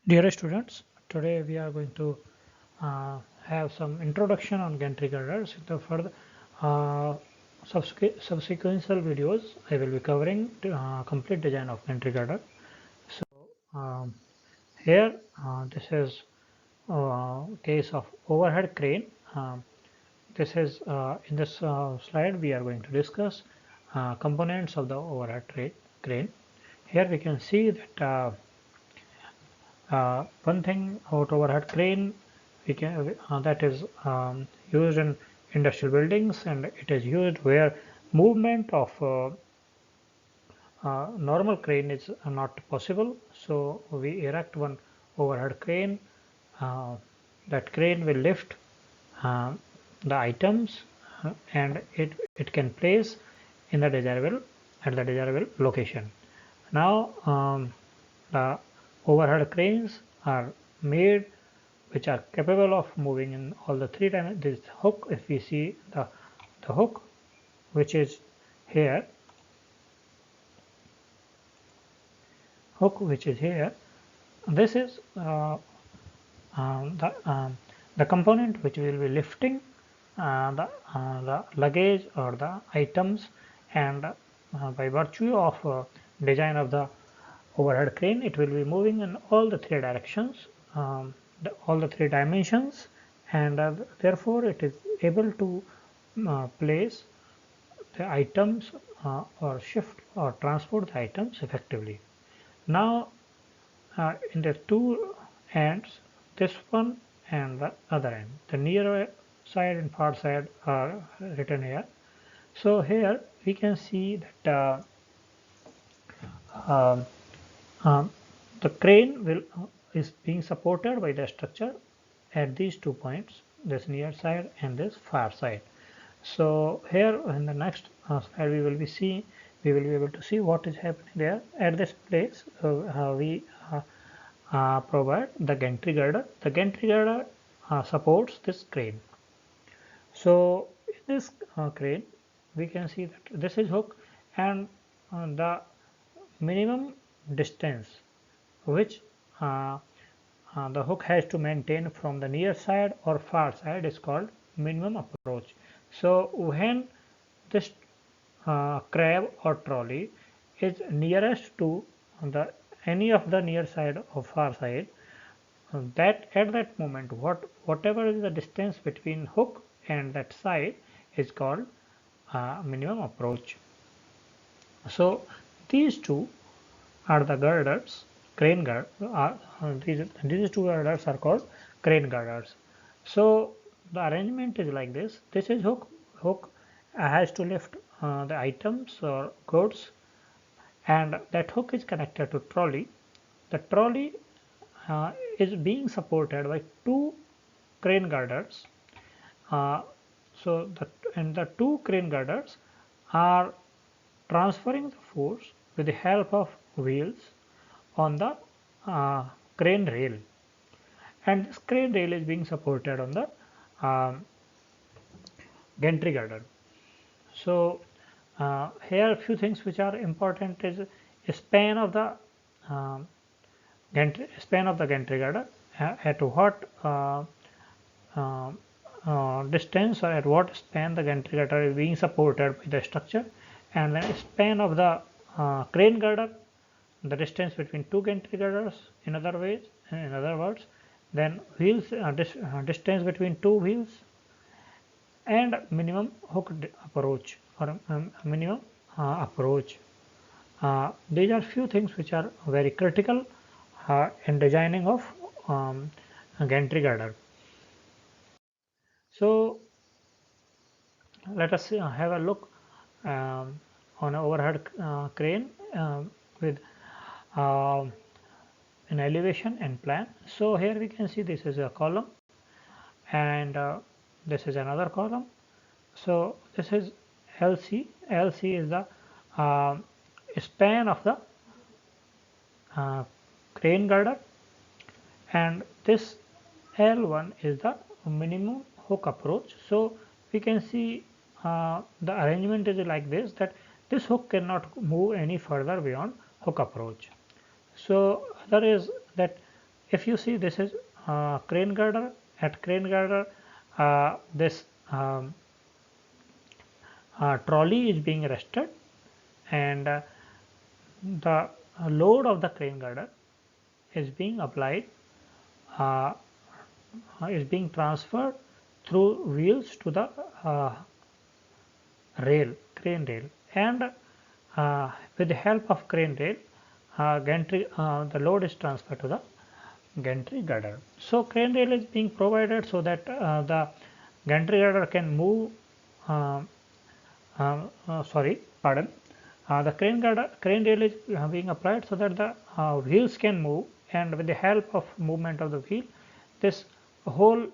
Dear students, today we are going to have some introduction on gantry girders. For the uh, subsequential videos, I will be covering complete design of gantry girder. So um, here, this is case of overhead crane. This is in this slide we are going to discuss components of the overhead crane. Here we can see that one thing about overhead crane we can that is used in industrial buildings, and it is used where movement of normal crane is not possible. So we erect one overhead crane. Uh, that crane will lift uh, the items and it can place in the desirable at the desirable location. Now the overhead cranes are made which are capable of moving in all the three dimensions. This hook, if we see the hook which is here, this is the component which will be lifting the luggage or the items, and by virtue of design of the overhead crane, it will be moving in all the three directions, all the three dimensions, and therefore it is able to place the items or shift or transport the items effectively. Now in the two ends, this one and the other end, the near side and far side are written here. So here we can see that um, um, the crane is being supported by the structure at these 2 points, this near side and this far side. So here in the next slide we will be able to see what is happening there. At this place we provide the gantry girder. The gantry girder supports this crane. So in this crane we can see that this is hook, and the minimum distance which the hook has to maintain from the near side or far side is called minimum approach. So when this crab or trolley is nearest to the any of the near side or far side, that at that moment whatever is the distance between hook and that side is called minimum approach. So these two are the girders, crane gird. These two girders are called crane girders. So the arrangement is like this. This is hook. Hook has to lift the items or goods, and that hook is connected to trolley. The trolley is being supported by two crane girders. Uh, so the two crane girders are transferring the force with the help of wheels on the uh, crane rail, and this crane rail is being supported on the um, gantry girder. So here a few things which are important is span of the um, gantry girder, at what uh, distance or at what span the gantry girder is being supported by the structure, and then span of the crane girder, the distance between two gantry girders, in other words, then wheels distance between two wheels, and minimum hook approach or minimum approach. These are few things which are very critical in designing of a gantry girder. So let us have a look on an overhead crane with uh, an elevation and plan. So here we can see this is a column, and this is another column. So this is LC. LC is the uh, span of the uh, crane girder, and this L1 is the minimum hook approach. So we can see the arrangement is like this, that this hook cannot move any further beyond hook approach. So other is that if you see, this is crane girder. At crane girder, this trolley is being rested, and the load of the crane girder is being applied, uh, is being transferred through wheels to the crane rail, and with the help of crane rail, the load is transferred to the gantry girder. So crane rail is being provided so that the gantry girder can move. Uh, Sorry, pardon. The crane rail is being applied so that the wheels can move, and with the help of movement of the wheel, this whole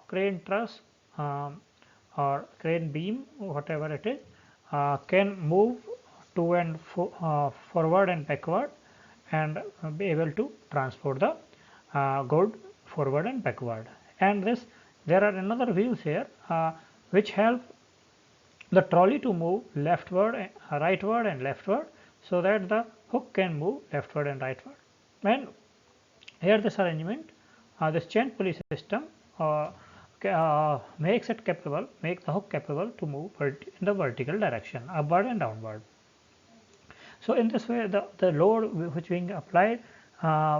crane truss or crane beam, whatever it is, can move to and forward and backward, and be able to transport the good forward and backward. And this, there are another wheels here which help the trolley to move leftward, rightward and leftward, so that the hook can move leftward and rightward. And here this arrangement, this chain pulley system makes it capable, make the hook capable to move in the vertical direction, upward and downward. So in this way, the load which is being applied,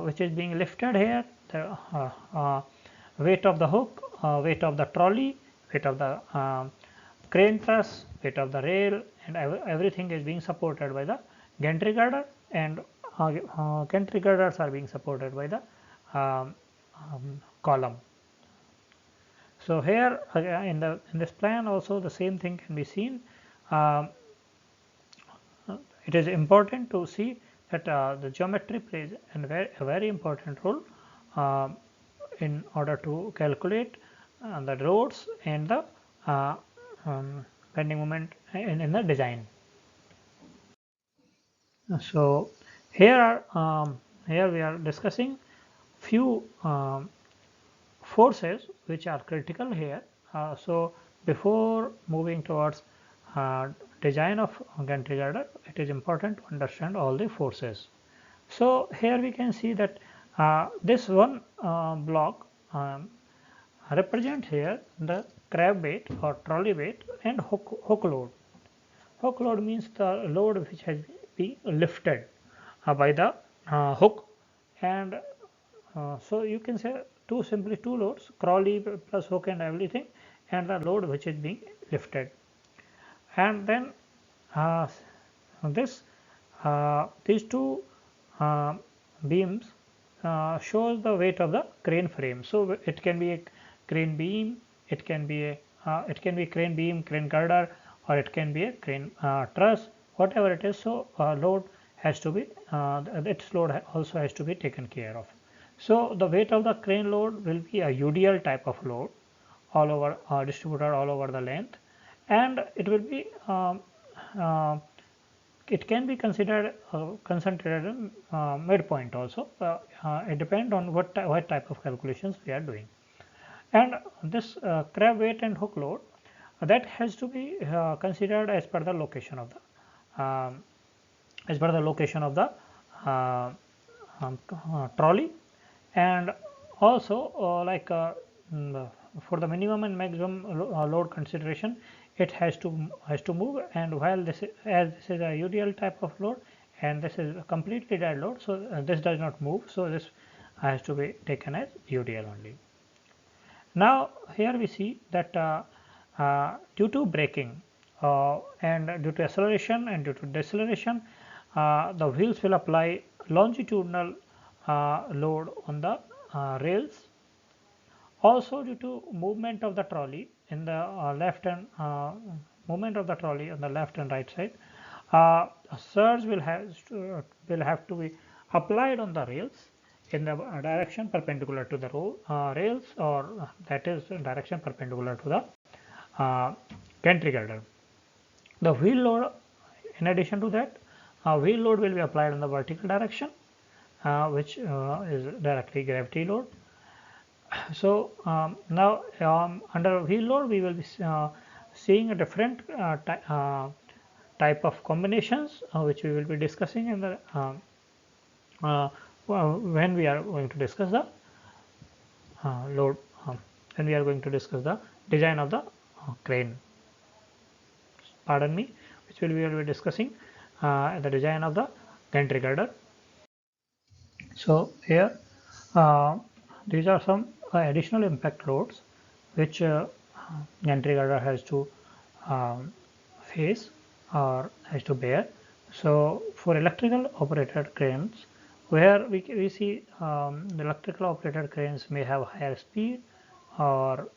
which is being lifted here, the weight of the hook, weight of the trolley, weight of the crane truss, weight of the rail, and everything is being supported by the gantry girder, and gantry girders are being supported by the column. So here in this plan also the same thing can be seen. It is important to see that the geometry plays a very important role in order to calculate the loads and the bending moment in the design. So here we are discussing few forces which are critical here. So before moving towards design of gantry girder, it is important to understand all the forces. So here we can see that this one block represents here the crab weight or trolley weight and hook load. Hook load means the load which has been lifted by the hook, and so you can say simply two loads, trolley plus hook and everything, and the load which is being lifted. And then these two beams shows the weight of the crane frame. So it can be a crane beam, it can be crane beam, crane girder, or it can be a crane truss, whatever it is. So load has to be its load also has to be taken care of. So the weight of the crane load will be a UDL type of load, all over distributed all over the length, and it will be it can be considered concentrated midpoint also. It depends on what type of calculations we are doing. And this crab weight and hook load, that has to be considered as per the location of the trolley, and also for the minimum and maximum load consideration, it has to move. And while this is a UDL type of load and this is a completely dead load, so this does not move, so this has to be taken as UDL only. Now here we see that due to braking and due to acceleration and due to deceleration, the wheels will apply longitudinal load on the rails. Also due to movement of the trolley in the left and movement of the trolley on the left and right side, a surge will have to be applied on the rails in the direction perpendicular to the rails, or that is direction perpendicular to the gantry girder. The wheel load, in addition to that, wheel load will be applied in the vertical direction, which is directly gravity load. So now under wheel load we will be seeing a different type of combinations which we will be discussing in the when we are going to discuss the load, when we are going to discuss the design of the crane. Pardon me, which we will be discussing the design of the gantry girder. So here these are some additional impact loads which gantry girder has to um, face or has to bear. So for electrical operated cranes, where we see the electrical operated cranes may have higher speed or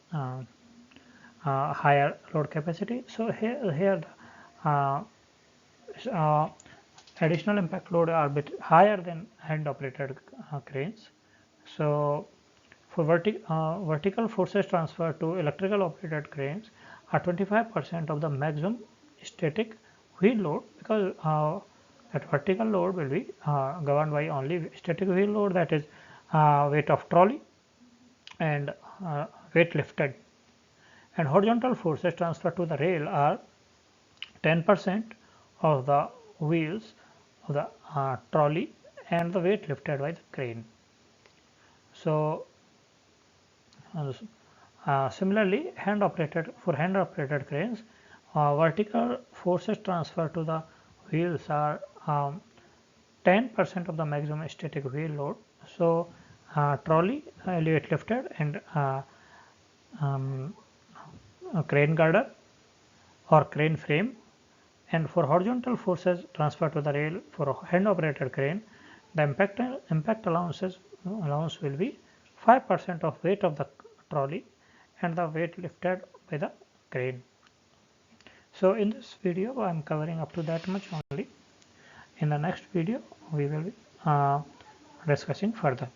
higher load capacity. So here uh, uh, additional impact load are bit higher than hand operated cranes. So for vertical forces transfer to electrical operated cranes are 25% of the maximum static wheel load, because that vertical load will be governed by only static wheel load, that is weight of trolley and weight lifted, and horizontal forces transferred to the rail are 10% of the wheels of the trolley and the weight lifted by the crane. So similarly, hand operated cranes, vertical forces transfer to the wheels are 10% of the maximum static wheel load. So trolley, weight lifted, and um, crane girder or crane frame. And for horizontal forces transferred to the rail for a hand operated crane, the impact allowance will be 5% of weight of the trolley and the weight lifted by the crane. So in this video I am covering up to that much only. In the next video we will be discussing further.